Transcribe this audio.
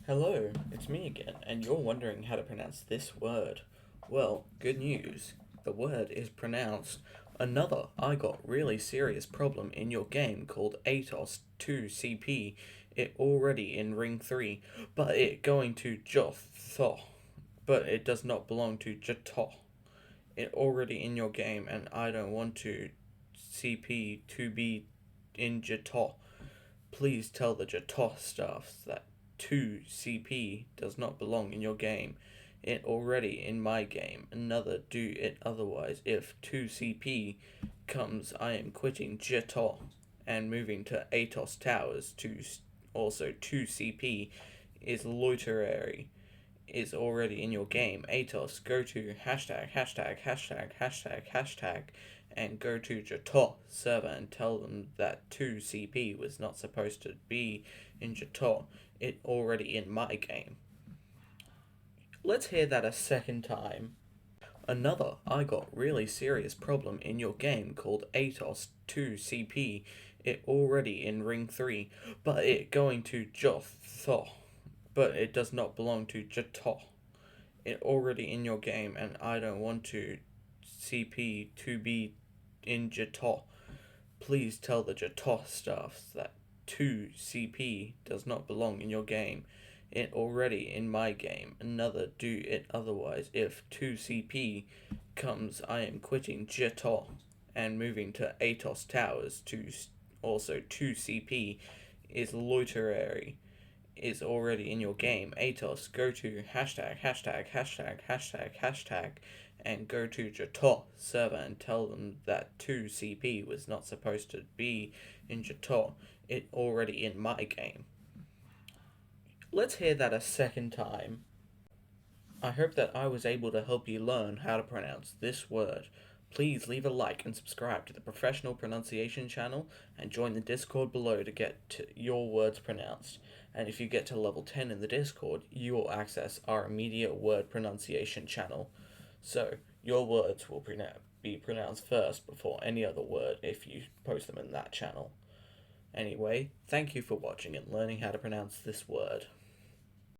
Hello, it's me again, and you're wondering how to pronounce this word. Well, good news. The word is pronounced another I got really serious problem in your game called ATOS ToCP. It already in ring 3, but it going to Jotho. But it does not belong to Jotho. It already in your game, and I don't want to CP to be in Jotho. Please tell the Jatoth staff that 2CP does not belong in your game. It already in my game. Another do it otherwise. If 2CP comes, I am quitting Jatoth and moving to ATOS Towers. To also 2CP is loiterary is already in your game. ATOS, go to hashtag and go to Jator server and tell them that 2CP was not supposed to be in Jator. It already in my game. Let's hear that a second time. Another I got really serious problem in your game called ATOS 2CP. It already in ring 3, but it going to Jotho. But it does not belong to Jatoh. It already in your game, and I don't want to CP to be in Jatoh. Please tell the Jatoh staff that 2CP does not belong in your game. It already in my game. Another do it otherwise. If 2CP comes, I am quitting Jatoh and moving to ATOS Towers. To also 2CP is loiterary is already in your game. ATOS, go to hashtag and go to Jator server and tell them that 2CP was not supposed to be in Jator. It already in my game. Let's hear that a second time. I hope that I was able to help you learn how to pronounce this word. Please leave a like and subscribe to the Professional Pronunciation channel and join the Discord below to get your words pronounced. And if you get to level 10 in the Discord, you will access our immediate word pronunciation channel. So, your words will be pronounced first before any other word if you post them in that channel. Anyway, thank you for watching and learning how to pronounce this word.